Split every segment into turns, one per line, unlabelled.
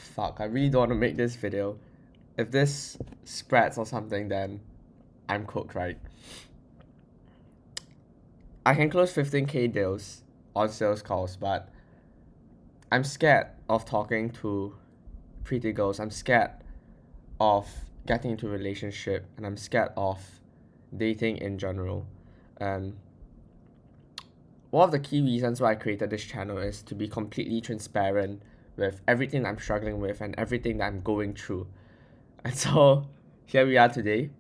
fuck, I really don't want to make this video. If this spreads or something, then I'm cooked, right? I can close 15K deals on sales calls, but I'm scared of talking to pretty girls. I'm scared of getting into a relationship, and I'm scared of dating in general. And one of the key reasons why I created this channel is to be completely transparent with everything I'm struggling with and everything that I'm going through. And so here we are today.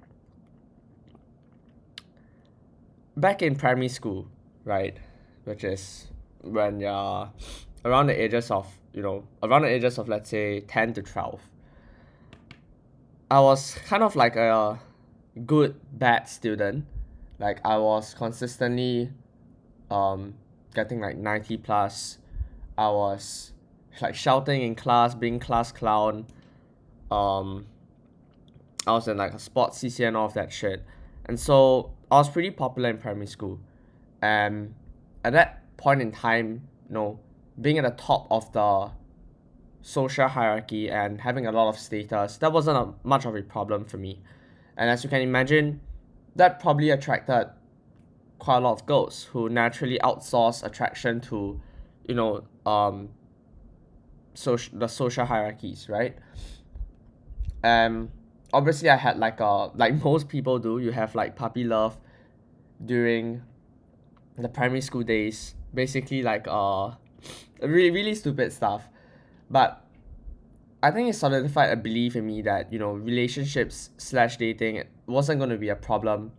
Back in primary school, right? Which is when you're around the ages of, let's say 10 to 12. I was kind of like a good bad student. Like I was consistently getting like 90 plus. I was like shouting in class, being class clown. I was in like a sports CC and all of that shit. And so I was pretty popular in primary school. And at that point in time, being at the top of the social hierarchy and having a lot of status, that wasn't much of a problem for me. And as you can imagine, that probably attracted quite a lot of girls who naturally outsource attraction to, the social hierarchies, right? Obviously I had like most people do, you have like puppy love during the primary school days, basically like really really stupid stuff. But I think it solidified a belief in me that relationships slash dating wasn't going to be a problem.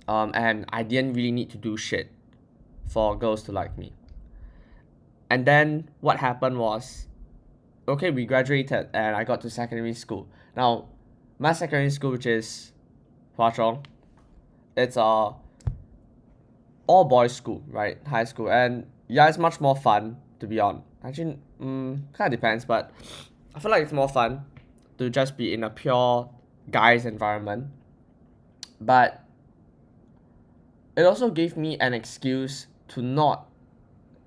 And I didn't really need to do shit for girls to like me. And then what happened was, okay, we graduated and I got to secondary school. Now, my secondary school, which is Hwa Chong, it's a all boys school, right? High school, and yeah, it's much more fun to be on. Actually, kind of depends, but I feel like it's more fun to just be in a pure guys environment. But it also gave me an excuse to not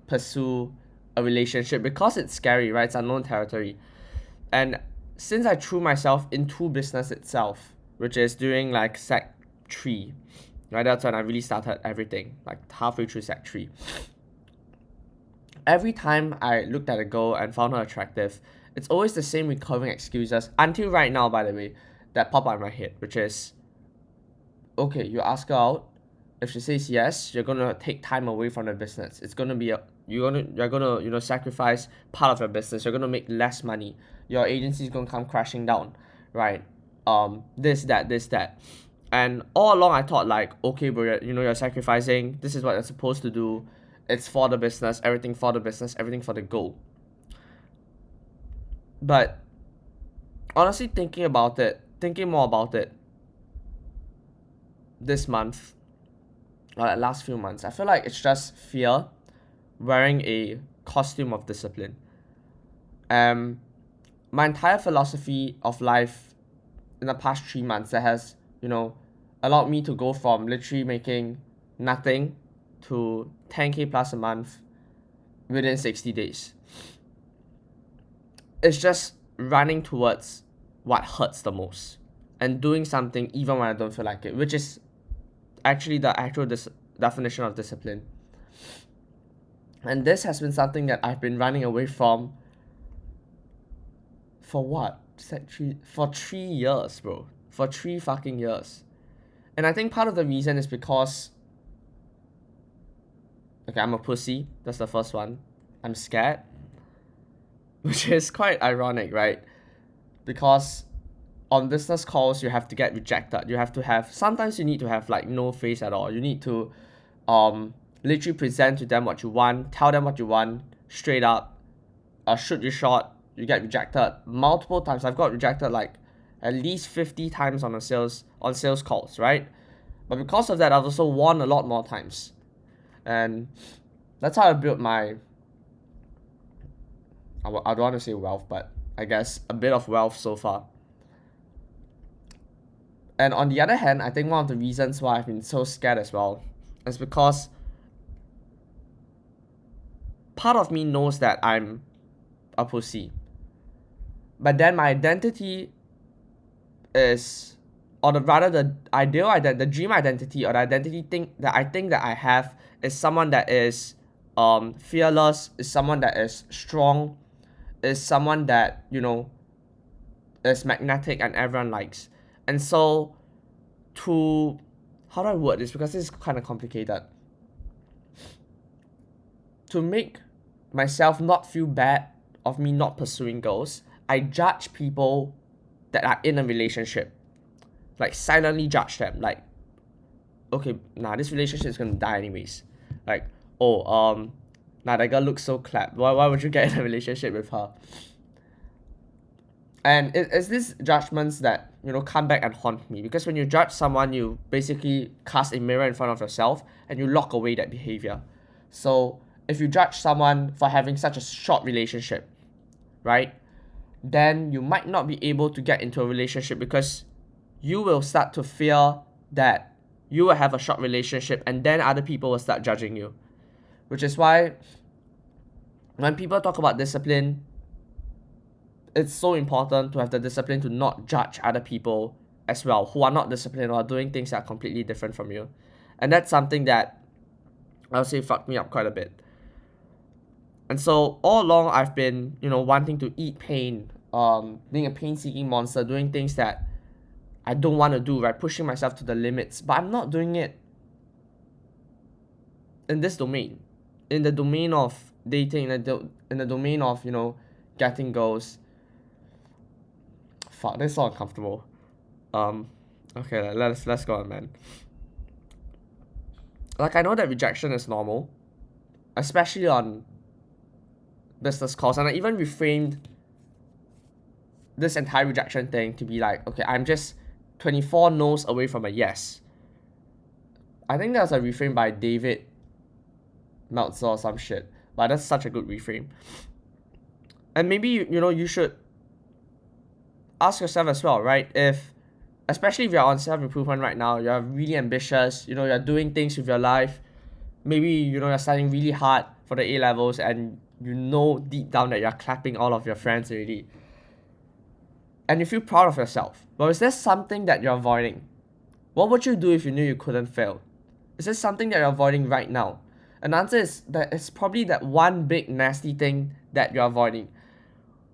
pursue a relationship because it's scary, right? It's unknown territory. And since I threw myself into business itself, which is during like Sec 3, right? That's when I really started everything, like halfway through Sec 3. Every time I looked at a girl and found her attractive, it's always the same recurring excuses, until right now, by the way, that pop out in my head, which is, okay, you ask her out. If she says yes, you're gonna take time away from the business. It's gonna be you're gonna sacrifice part of your business. You're gonna make less money. Your agency is gonna come crashing down, right? This that, and all along I thought like, okay, bro, you're sacrificing. This is what you're supposed to do. It's for the business. Everything for the business. Everything for the goal. But honestly, thinking more about it, this month, or the last few months, I feel like it's just fear wearing a costume of discipline. My entire philosophy of life in the past 3 months that has, allowed me to go from literally making nothing to 10K plus a month within 60 days. It's just running towards what hurts the most and doing something even when I don't feel like it, which is actually the actual definition of discipline. And this has been something that I've been running away from for what? For 3 years, bro. For 3 fucking years. And I think part of the reason is because, okay, I'm a pussy. That's the first one. I'm scared. Which is quite ironic, right? Because on business calls, you have to get rejected. You have to have, sometimes you need to have like no face at all. You need to literally present to them what you want, tell them what you want, straight up, shoot your shot, you get rejected multiple times. I've got rejected like at least 50 times on sales calls, right? But because of that, I've also won a lot more times. And that's how I built my, I don't want to say wealth, but I guess a bit of wealth so far. And on the other hand, I think one of the reasons why I've been so scared as well is because part of me knows that I'm a pussy. But then my identity is, or rather the ideal identity, the dream identity, or the identity thing that I think that I have is someone that is fearless, is someone that is strong, is someone that, you know, is magnetic and everyone likes. And so to, how do I word this, because this is kind of complicated, to make myself not feel bad of me not pursuing goals, I judge people that are in a relationship, like silently judge them, like, okay, nah, this relationship is gonna die anyways, like, oh, nah, that girl looks so clap, why would you get in a relationship with her? And it's these judgments that, you know, come back and haunt me, because when you judge someone, you basically cast a mirror in front of yourself and you lock away that behavior. So if you judge someone for having such a short relationship, right, then you might not be able to get into a relationship, because you will start to fear that you will have a short relationship and then other people will start judging you. Which is why when people talk about discipline, it's so important to have the discipline to not judge other people as well who are not disciplined or are doing things that are completely different from you. And that's something that I would say fucked me up quite a bit. And so all along I've been, you know, wanting to eat pain, being a pain-seeking monster, doing things that I don't want to do, right? Pushing myself to the limits, but I'm not doing it in this domain, in the domain of dating, in the domain of, you know, getting goals. Fuck, this is so uncomfortable. Okay, let's go on, man. Like, I know that rejection is normal, especially on business calls, and I even reframed this entire rejection thing to be like, okay, I'm just 24 no's away from a yes. I think that was a reframe by David Meltzer or some shit, but that's such a good reframe. And maybe, you know, you should ask yourself as well, right? If, especially if you're on self-improvement right now, you're really ambitious, you know, you're doing things with your life, maybe, you know, you're studying really hard for the A-levels and you know deep down that you're clapping all of your friends already. And you feel proud of yourself. But is there something that you're avoiding? What would you do if you knew you couldn't fail? Is there something that you're avoiding right now? And the answer is that it's probably that one big nasty thing that you're avoiding.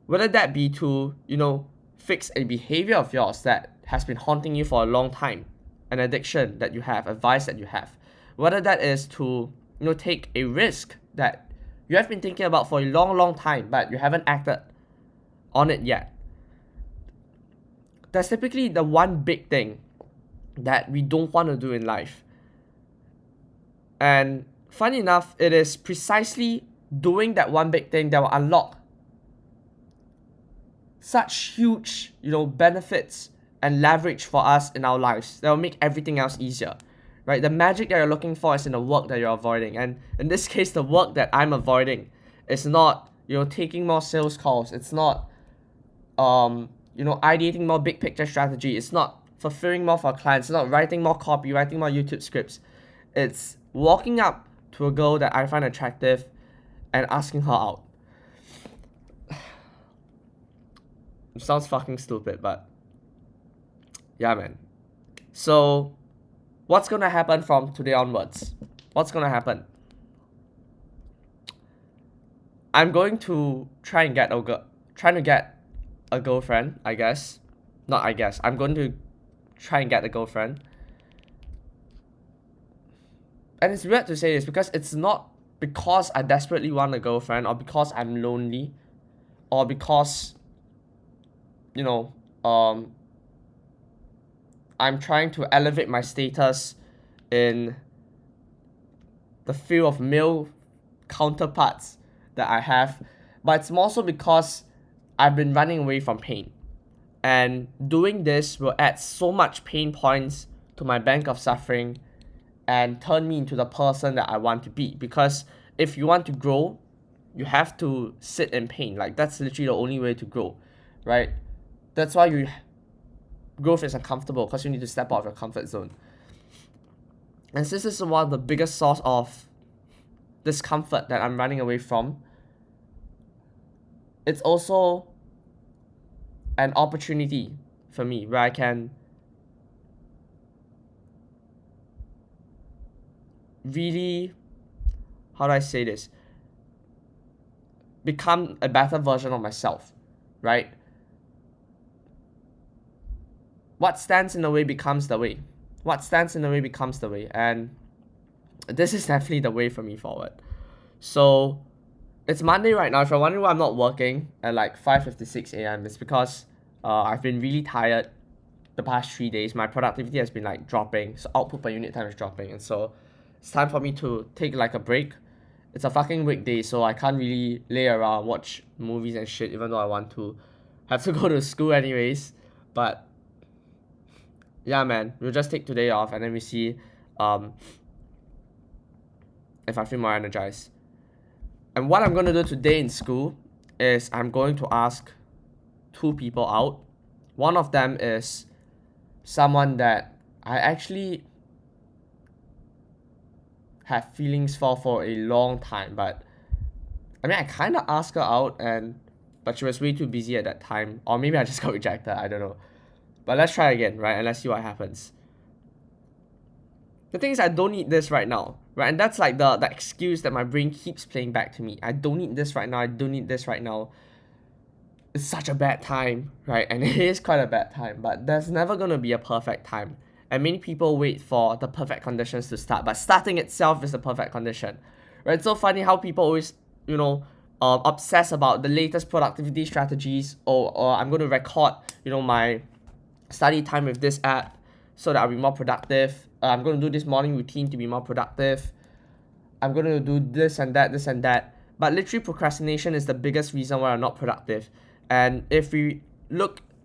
Whether that be to, you know, fix a behavior of yours that has been haunting you for a long time, an addiction that you have, a vice that you have. Whether that is to, you know, take a risk that you have been thinking about for a long time, but you haven't acted on it yet. That's typically the one big thing that we don't want to do in life. And funny enough, it is precisely doing that one big thing that will unlock such huge, you know, benefits and leverage for us in our lives that will make everything else easier, right? The magic that you're looking for is in the work that you're avoiding. And in this case, the work that I'm avoiding is not, you know, taking more sales calls. It's not, you know, ideating more big picture strategy. It's not fulfilling more for our clients. It's not writing more copy, writing more YouTube scripts. It's walking up to a girl that I find attractive and asking her out. It sounds fucking stupid, but yeah, man. So what's gonna happen from today onwards? What's gonna happen? I'm going to trying to get a girlfriend, I guess. Not I guess. I'm going to try and get a girlfriend. And it's weird to say this because it's not because I desperately want a girlfriend or because I'm lonely or because, you know, I'm trying to elevate my status in the field of male counterparts that I have, but it's more so because I've been running away from pain. And doing this will add so much pain points to my bank of suffering and turn me into the person that I want to be. Because if you want to grow, you have to sit in pain. Like, that's literally the only way to grow, right? That's why growth is uncomfortable, because you need to step out of your comfort zone. And since this is one of the biggest source of discomfort that I'm running away from, it's also an opportunity for me where I can really, how do I say this, become a better version of myself, right? What stands in the way becomes the way. What stands in the way becomes the way. And this is definitely the way for me forward. So it's Monday right now. If you're wondering why I'm not working at like 5:56 a.m., it's because I've been really tired the past 3 days. My productivity has been like dropping, so output per unit time is dropping, and so it's time for me to take like a break. It's a fucking weekday, so I can't really lay around, watch movies and shit, even though I want to. Have to go to school anyways, but yeah, man, we'll just take today off and then we see um, if I feel more energized. And what I'm going to do today in school is I'm going to ask two people out. One of them is someone that I actually have feelings for a long time, but I mean, I kind of asked her out, but she was way too busy at that time, or maybe I just got rejected, I don't know. But let's try again, right? And let's see what happens. The thing is, I don't need this right now, right? And that's like the excuse that my brain keeps playing back to me. I don't need this right now. I don't need this right now. It's such a bad time, right? And it is quite a bad time, but there's never gonna be a perfect time. And many people wait for the perfect conditions to start, but starting itself is the perfect condition, right? It's so funny how people always, obsess about the latest productivity strategies, or I'm going to record, my study time with this app so that I'll be more productive. I'm going to do this morning routine to be more productive. I'm going to do this and that. But literally, procrastination is the biggest reason why I'm not productive. And if we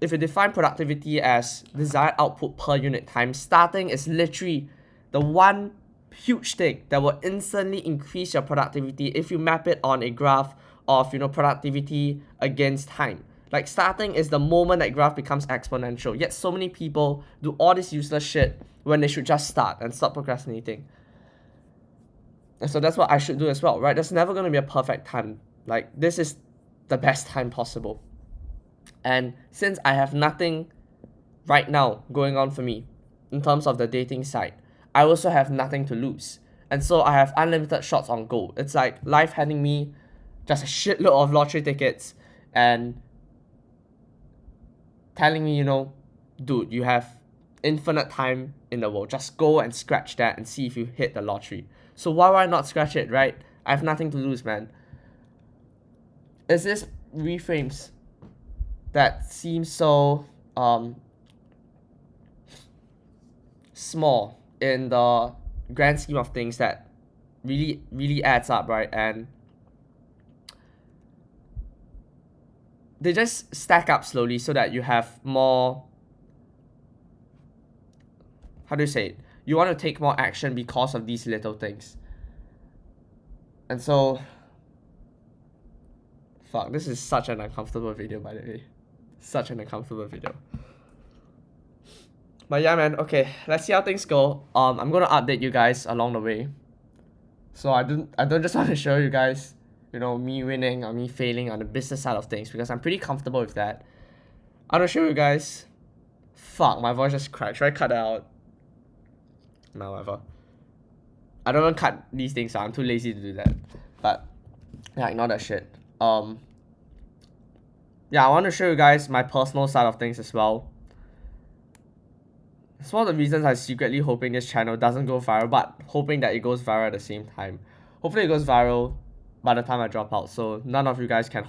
define productivity as desired output per unit time, starting is literally the one huge thing that will instantly increase your productivity if you map it on a graph of productivity against time. Like, starting is the moment that graph becomes exponential. Yet so many people do all this useless shit when they should just start and stop procrastinating. And so that's what I should do as well, right? There's never going to be a perfect time. Like, this is the best time possible. And since I have nothing right now going on for me in terms of the dating side, I also have nothing to lose. And so I have unlimited shots on goal. It's like life handing me just a shitload of lottery tickets and telling me, dude, you have infinite time in the world. Just go and scratch that and see if you hit the lottery. So why would I not scratch it, right? I have nothing to lose, man. It's this reframes that seems so small in the grand scheme of things that really, really adds up, right? And they just stack up slowly so that you have more, how do you say it? You want to take more action because of these little things. And so, fuck, this is such an uncomfortable video, by the way. Such an uncomfortable video. But yeah, man, okay, let's see how things go. I'm gonna update you guys along the way. So I don't just want to show you guys, me winning or me failing on the business side of things, because I'm pretty comfortable with that. I'm gonna show you guys. Fuck, my voice just cracked. Should I cut that out? No, whatever. I don't want to cut these things out. I'm too lazy to do that. But yeah, ignore that shit. Yeah, I want to show you guys my personal side of things as well. It's one of the reasons I'm secretly hoping this channel doesn't go viral, but hoping that it goes viral at the same time. Hopefully it goes viral by the time I drop out, so none of you guys can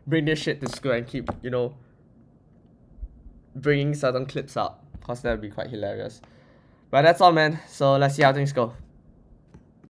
bring this shit to school and keep, bringing certain clips up, because that would be quite hilarious. But that's all, man. So let's see how things go.